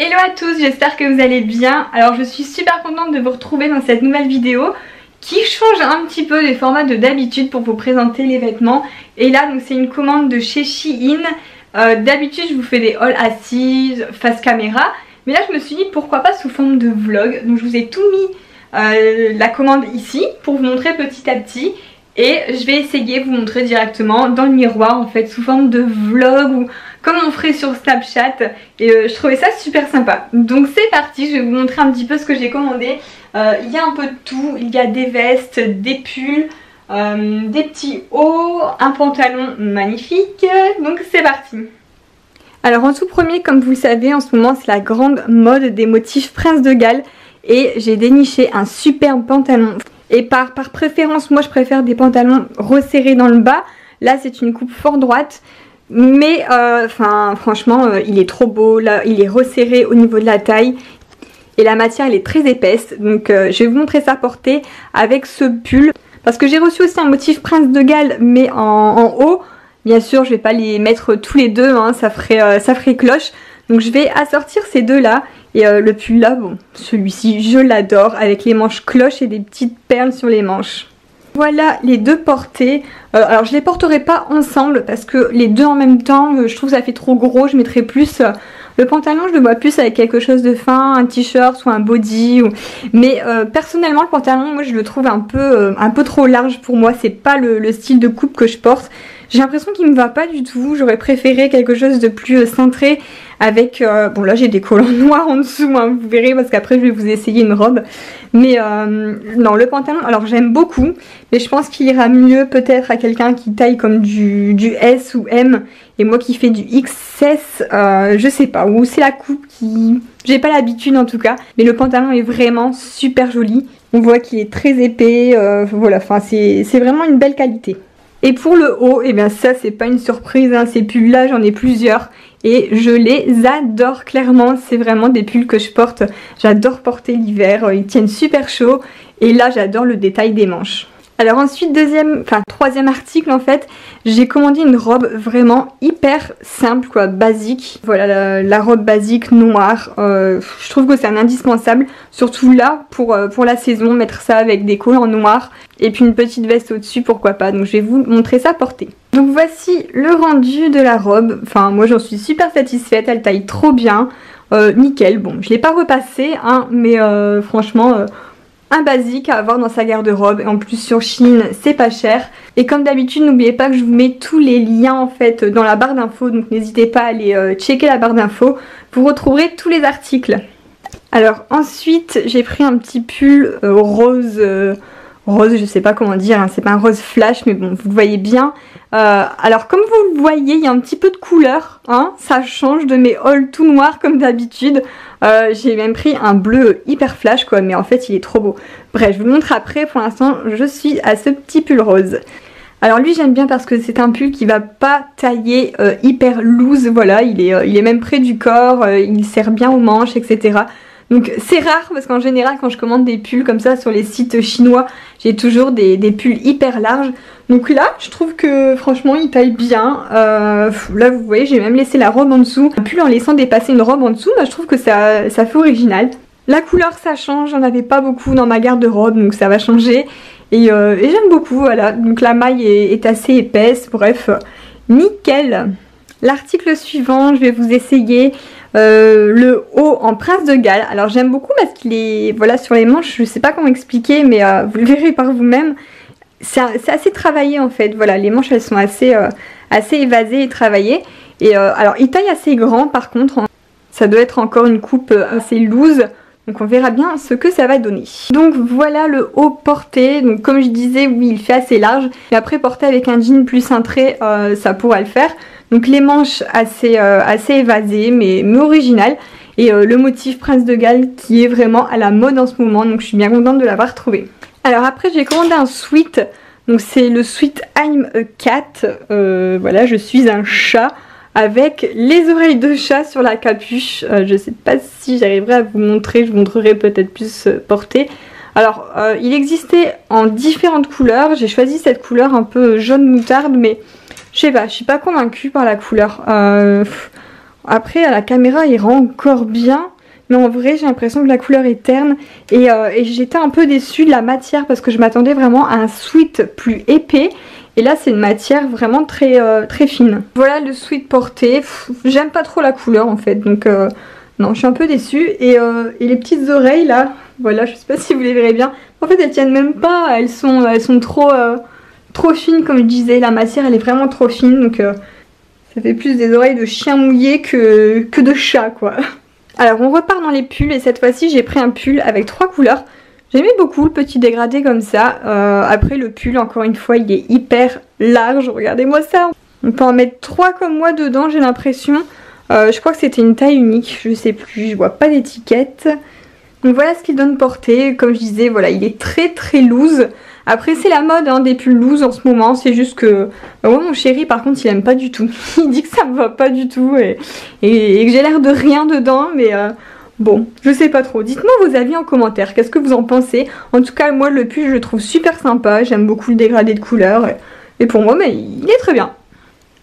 Hello à tous, j'espère que vous allez bien. Alors je suis super contente de vous retrouver dans cette nouvelle vidéo qui change un petit peu des formats de d'habitude pour vous présenter les vêtements. Et là donc c'est une commande de chez Shein. D'habitude je vous fais des hauls assises, face caméra. Mais là je me suis dit pourquoi pas sous forme de vlog. Donc je vous ai tout mis la commande ici pour vous montrer petit à petit. Et je vais essayer de vous montrer directement dans le miroir en fait sous forme de vlog ou comme on ferait sur Snapchat. Et je trouvais ça super sympa. Donc c'est parti, je vais vous montrer un petit peu ce que j'ai commandé. Il y a un peu de tout, il y a des vestes, des pulls, des petits hauts, un pantalon magnifique. Donc c'est parti. Alors en tout premier, comme vous le savez, en ce moment c'est la grande mode des motifs Prince de Galles. Et j'ai déniché un superbe pantalon. Et par préférence, moi je préfère des pantalons resserrés dans le bas. Là c'est une coupe fort droite. Mais franchement il est trop beau. Là il est resserré au niveau de la taille. Et la matière elle est très épaisse. Donc je vais vous montrer ça porté avec ce pull. Parce que j'ai reçu aussi un motif Prince de Galles mais en haut. Bien sûr je vais pas les mettre tous les deux, hein, ça ferait cloche. Donc je vais assortir ces deux là. Et le pull là, bon, celui-ci je l'adore avec les manches cloches et des petites perles sur les manches. Voilà les deux portées. Alors je les porterai pas ensemble parce que les deux en même temps, je trouve que ça fait trop gros. Je mettrai plus le pantalon, je le vois plus avec quelque chose de fin, un t-shirt ou un body. Mais personnellement le pantalon, moi je le trouve un peu trop large pour moi. C'est pas le style de coupe que je porte. J'ai l'impression qu'il me va pas du tout. J'aurais préféré quelque chose de plus cintré avec... bon là j'ai des collants noirs en dessous, hein, vous verrez parce qu'après je vais vous essayer une robe. Mais non, le pantalon, alors j'aime beaucoup. Mais je pense qu'il ira mieux peut-être à quelqu'un qui taille comme du S ou M. Et moi qui fais du XS, je sais pas. Ou c'est la coupe qui... J'ai pas l'habitude en tout cas. Mais le pantalon est vraiment super joli. On voit qu'il est très épais. Voilà, enfin c'est vraiment une belle qualité. Et pour le haut, et bien ça c'est pas une surprise, hein, ces pulls là j'en ai plusieurs et je les adore clairement, c'est vraiment des pulls que je porte, j'adore porter l'hiver, ils tiennent super chaud et là j'adore le détail des manches. Alors ensuite troisième article en fait, j'ai commandé une robe vraiment hyper simple quoi, basique. Voilà la robe basique noire, je trouve que c'est un indispensable, surtout là pour la saison, mettre ça avec des collants noirs et puis une petite veste au-dessus pourquoi pas, donc je vais vous montrer ça porté. Donc voici le rendu de la robe, enfin moi j'en suis super satisfaite, elle taille trop bien, nickel, bon je l'ai pas repassé hein, mais franchement... un basique à avoir dans sa garde-robe et en plus sur Shein c'est pas cher. Et comme d'habitude n'oubliez pas que je vous mets tous les liens en fait dans la barre d'infos, donc n'hésitez pas à aller checker la barre d'infos, vous retrouverez tous les articles. Alors ensuite j'ai pris un petit pull rose, je sais pas comment dire, hein, c'est pas un rose flash mais bon vous le voyez bien. Alors comme vous le voyez il y a un petit peu de couleur, hein, ça change de mes hauls tout noirs comme d'habitude. J'ai même pris un bleu hyper flash quoi, mais en fait il est trop beau. Bref, je vous le montre après, pour l'instant je suis à ce petit pull rose. Alors lui j'aime bien parce que c'est un pull qui va pas tailler hyper loose, voilà, il est même près du corps, il sert bien aux manches, etc. Donc c'est rare parce qu'en général quand je commande des pulls comme ça sur les sites chinois, j'ai toujours des pulls hyper larges. Donc là je trouve que franchement il taille bien. Là vous voyez j'ai même laissé la robe en dessous. Un pull en laissant dépasser une robe en dessous, bah, je trouve que ça fait original. La couleur ça change, j'en avais pas beaucoup dans ma garde-robe donc ça va changer. Et j'aime beaucoup, voilà. Donc la maille est assez épaisse, bref, nickel. L'article suivant, je vais vous essayer le haut en Prince de Galles. Alors j'aime beaucoup parce qu'il est, voilà, sur les manches, je sais pas comment expliquer, mais vous le verrez par vous-même. C'est assez travaillé en fait, voilà, les manches elles sont assez évasées et travaillées. Et alors il taille assez grand par contre, ça doit être encore une coupe assez loose. Donc on verra bien ce que ça va donner. Donc voilà le haut porté. Donc comme je disais, oui il fait assez large. Mais après porté avec un jean plus cintré, ça pourra le faire. Donc les manches assez évasées mais originales. Et le motif Prince de Galles qui est vraiment à la mode en ce moment. Donc je suis bien contente de l'avoir trouvé. Alors après j'ai commandé un sweat. Donc c'est le sweat I'm a Cat. Voilà, je suis un chat. Avec les oreilles de chat sur la capuche. Je sais pas si j'arriverai à vous montrer, je vous montrerai peut-être plus porté. Alors il existait en différentes couleurs, j'ai choisi cette couleur un peu jaune moutarde mais je sais pas, je suis pas convaincue par la couleur. Après à la caméra il rend encore bien. Mais en vrai j'ai l'impression que la couleur est terne. Et j'étais un peu déçue de la matière parce que je m'attendais vraiment à un sweat plus épais. Et là c'est une matière vraiment très fine. Voilà le sweat porté. J'aime pas trop la couleur en fait. Donc non, je suis un peu déçue. Et les petites oreilles là, voilà, je sais pas si vous les verrez bien. En fait elles tiennent même pas, elles sont trop fines comme je disais. La matière elle est vraiment trop fine. Donc ça fait plus des oreilles de chien mouillé que de chat quoi. Alors on repart dans les pulls et cette fois-ci j'ai pris un pull avec 3 couleurs. J'aimais beaucoup le petit dégradé comme ça. Après le pull encore une fois il est hyper large, regardez-moi ça. On peut en mettre 3 comme moi dedans j'ai l'impression. Je crois que c'était une taille unique, je sais plus, je vois pas d'étiquette. Donc voilà ce qu'il donne portée, comme je disais, voilà, il est très loose. Après c'est la mode hein, des pulls loose en ce moment, c'est juste que ouais, mon chéri par contre il aime pas du tout. Il dit que ça me va pas du tout et que j'ai l'air de rien dedans, mais bon, je sais pas trop. Dites-moi vos avis en commentaire, qu'est-ce que vous en pensez? En tout cas moi le pull je le trouve super sympa, j'aime beaucoup le dégradé de couleur et pour moi mais il est très bien.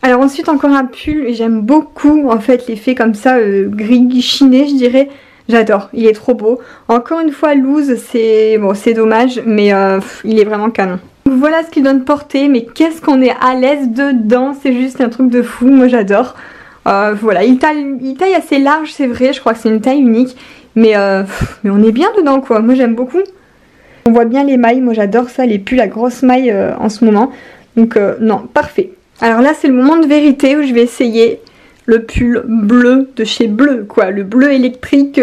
Alors ensuite encore un pull et j'aime beaucoup en fait l'effet comme ça gris chiné je dirais. J'adore, il est trop beau. Encore une fois loose, c'est bon, c'est dommage mais il est vraiment canon. Donc voilà ce qu'il donne portée, mais qu'est-ce qu'on est à l'aise dedans, c'est juste un truc de fou, moi j'adore. Voilà, il taille assez large c'est vrai, je crois que c'est une taille unique. Mais on est bien dedans quoi, moi j'aime beaucoup. On voit bien les mailles, moi j'adore ça, les pulls à grosse maille en ce moment. Donc non, parfait. Alors là c'est le moment de vérité où je vais essayer le pull bleu de chez Bleu quoi, le bleu électrique.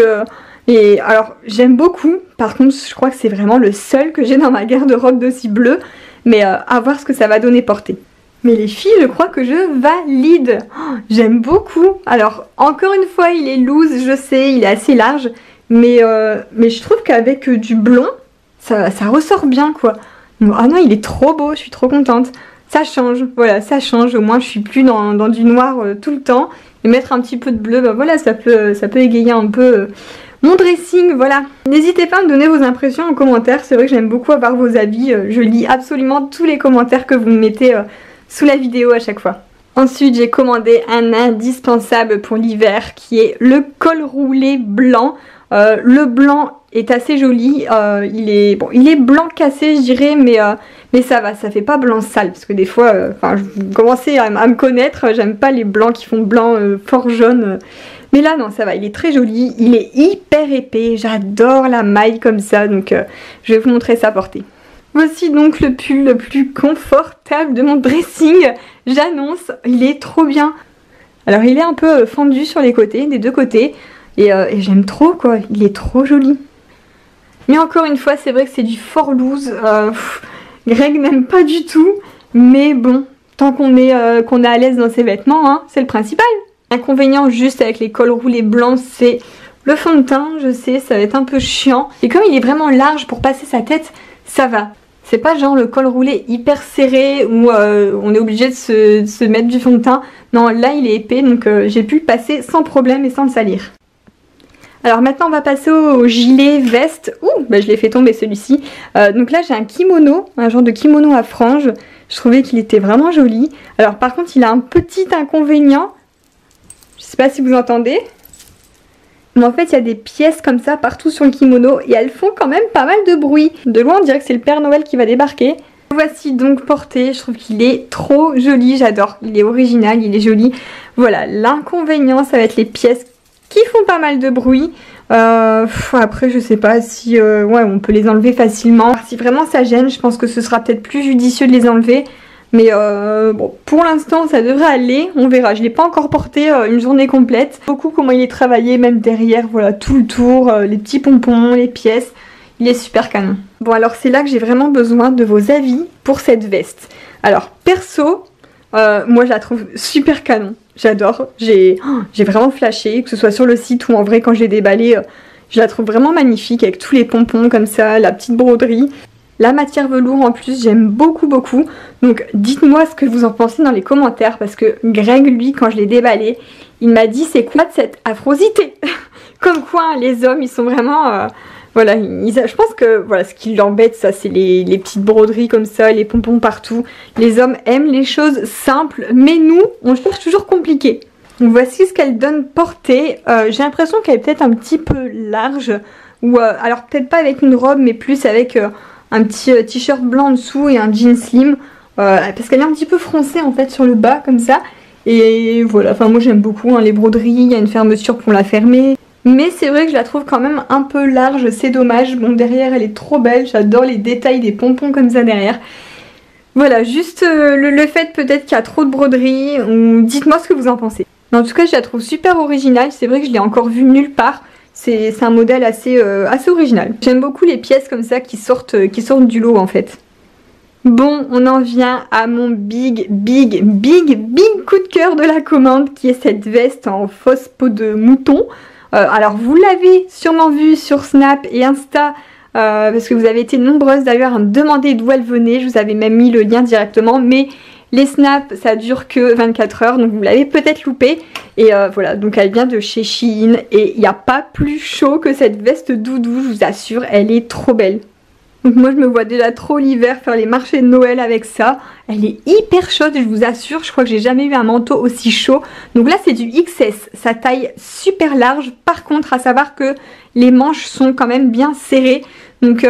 Et alors j'aime beaucoup, par contre je crois que c'est vraiment le seul que j'ai dans ma garde-robe d'aussi bleu. Mais à voir ce que ça va donner portée. Mais les filles je crois que je valide. Oh, j'aime beaucoup. Alors encore une fois il est loose je sais, il est assez large. Mais je trouve qu'avec du blond ça ressort bien quoi. Ah non il est trop beau, je suis trop contente. Ça change, voilà, ça change, au moins je suis plus dans du noir tout le temps. Et mettre un petit peu de bleu, bah voilà, ça peut égayer un peu mon dressing, voilà. N'hésitez pas à me donner vos impressions en commentaire, c'est vrai que j'aime beaucoup avoir vos avis. Je lis absolument tous les commentaires que vous me mettez sous la vidéo à chaque fois. Ensuite j'ai commandé un indispensable pour l'hiver qui est le col roulé blanc. Le blanc est assez joli, il est blanc cassé je dirais, mais ça va, ça fait pas blanc sale parce que des fois, vous commencez à me connaître, j'aime pas les blancs qui font blanc fort jaune. Mais là non, ça va, il est très joli, il est hyper épais, j'adore la maille comme ça, donc je vais vous montrer ça portée. Voici donc le pull le plus confortable de mon dressing, j'annonce, il est trop bien. Alors il est un peu fendu sur les côtés, des deux côtés, et j'aime trop quoi, il est trop joli. Mais encore une fois c'est vrai que c'est du fort loose, Greg n'aime pas du tout, mais bon, tant qu'on est à l'aise dans ses vêtements, hein, c'est le principal. L'inconvénient juste avec les cols roulés blancs c'est le fond de teint, je sais ça va être un peu chiant. Et comme il est vraiment large pour passer sa tête, ça va. C'est pas genre le col roulé hyper serré où on est obligé de se mettre du fond de teint. Non là il est épais donc j'ai pu le passer sans problème et sans le salir. Alors maintenant on va passer au gilet veste. Ouh, bah je l'ai fait tomber celui-ci. Donc là j'ai un kimono, un genre de kimono à franges. Je trouvais qu'il était vraiment joli. Alors par contre il a un petit inconvénient. Je sais pas si vous entendez. Mais en fait il y a des pièces comme ça partout sur le kimono et elles font quand même pas mal de bruit. De loin on dirait que c'est le Père Noël qui va débarquer. Voici donc porté, je trouve qu'il est trop joli, j'adore. Il est original, il est joli. Voilà, l'inconvénient ça va être les pièces qui font pas mal de bruit. Après je sais pas si ouais, on peut les enlever facilement. Si vraiment ça gêne, je pense que ce sera peut-être plus judicieux de les enlever. Mais bon, pour l'instant ça devrait aller, on verra. Je l'ai pas encore porté une journée complète. Beaucoup comment il est travaillé, même derrière, voilà, tout le tour, les petits pompons, les pièces. Il est super canon. Bon alors c'est là que j'ai vraiment besoin de vos avis pour cette veste. Alors perso, moi je la trouve super canon. J'adore, j'ai vraiment flashé, que ce soit sur le site ou en vrai quand je l'ai déballée, je la trouve vraiment magnifique avec tous les pompons comme ça, la petite broderie. La matière velours en plus, j'aime beaucoup. Donc dites-moi ce que vous en pensez dans les commentaires parce que Greg, lui, quand je l'ai déballé, il m'a dit c'est quoi cette affrosité. Comme quoi, les hommes, ils sont vraiment... voilà, je pense que voilà, ce qui l'embête, ça c'est les petites broderies comme ça, les pompons partout. Les hommes aiment les choses simples, mais nous, on cherche toujours compliqué. Donc voici ce qu'elle donne portée. J'ai l'impression qu'elle est peut-être un petit peu large. Ou alors peut-être pas avec une robe, mais plus avec un petit t-shirt blanc en dessous et un jean slim. Parce qu'elle est un petit peu froncée en fait sur le bas comme ça. Et voilà, enfin moi j'aime beaucoup hein, les broderies, il y a une fermeture pour la fermer. Mais c'est vrai que je la trouve quand même un peu large, c'est dommage. Bon derrière elle est trop belle, j'adore les détails des pompons comme ça derrière. Voilà, juste le fait peut-être qu'il y a trop de broderie, dites-moi ce que vous en pensez. Mais en tout cas je la trouve super originale, c'est vrai que je l'ai encore vue nulle part. C'est un modèle assez original. J'aime beaucoup les pièces comme ça qui sortent du lot en fait. Bon, on en vient à mon big coup de cœur de la commande qui est cette veste en fausse peau de mouton. Alors vous l'avez sûrement vu sur Snap et Insta parce que vous avez été nombreuses d'ailleurs à me demander d'où elle venait. Je vous avais même mis le lien directement mais les snaps ça dure que 24 heures donc vous l'avez peut-être loupé. Et voilà, donc elle vient de chez Shein et il n'y a pas plus chaud que cette veste doudou, je vous assure, elle est trop belle. Donc moi je me vois déjà trop l'hiver faire les marchés de Noël avec ça. Elle est hyper chaude, je vous assure, je crois que j'ai jamais eu un manteau aussi chaud. Donc là c'est du XS, sa taille super large. Par contre à savoir que les manches sont quand même bien serrées. Donc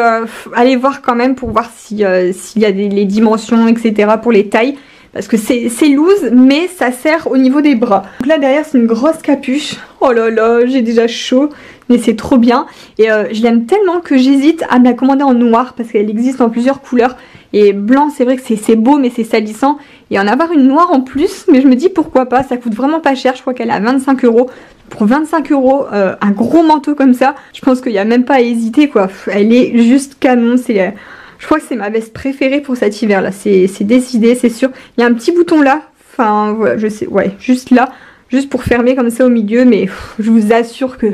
allez voir quand même pour voir s'il y a les dimensions etc pour les tailles. Parce que c'est loose mais ça serre au niveau des bras. Donc là derrière c'est une grosse capuche. Oh là là j'ai déjà chaud. Mais c'est trop bien. Et je l'aime tellement que j'hésite à me la commander en noir. Parce qu'elle existe en plusieurs couleurs. Et blanc c'est vrai que c'est beau mais c'est salissant. Et en avoir une noire en plus. Mais je me dis pourquoi pas. Ça coûte vraiment pas cher. Je crois qu'elle est à 25 €. Pour 25 €, un gros manteau comme ça. Je pense qu'il n'y a même pas à hésiter quoi. Elle est juste canon. Je crois que c'est ma veste préférée pour cet hiver là, c'est décidé, c'est sûr. Il y a un petit bouton là, enfin voilà, je sais, ouais, juste là, juste pour fermer comme ça au milieu, mais je vous assure que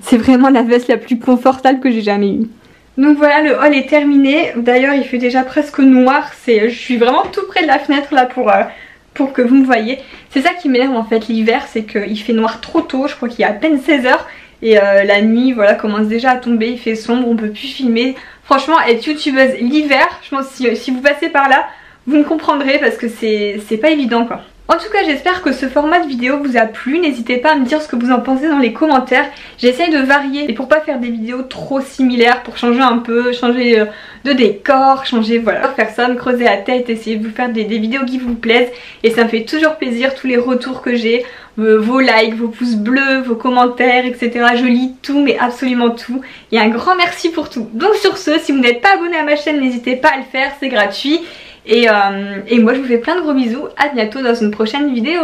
c'est vraiment la veste la plus confortable que j'ai jamais eue. Donc voilà, le haul est terminé. D'ailleurs, il fait déjà presque noir, je suis vraiment tout près de la fenêtre là pour que vous me voyez. C'est ça qui m'énerve en fait l'hiver, c'est qu'il fait noir trop tôt, je crois qu'il est à peine 16 h. Et la nuit voilà commence déjà à tomber, il fait sombre, on peut plus filmer. Franchement être youtubeuse l'hiver, je pense que si vous passez par là, vous me comprendrez parce que c'est pas évident quoi. En tout cas j'espère que ce format de vidéo vous a plu, n'hésitez pas à me dire ce que vous en pensez dans les commentaires. J'essaye de varier et pour pas faire des vidéos trop similaires, pour changer un peu, changer de décor, changer voilà, faire ça, me creuser la tête, essayer de vous faire des vidéos qui vous plaisent. Et ça me fait toujours plaisir tous les retours que j'ai, vos likes, vos pouces bleus, vos commentaires etc. Je lis tout mais absolument tout et un grand merci pour tout. Donc sur ce, si vous n'êtes pas abonné à ma chaîne n'hésitez pas à le faire, c'est gratuit. Et moi je vous fais plein de gros bisous, à bientôt dans une prochaine vidéo.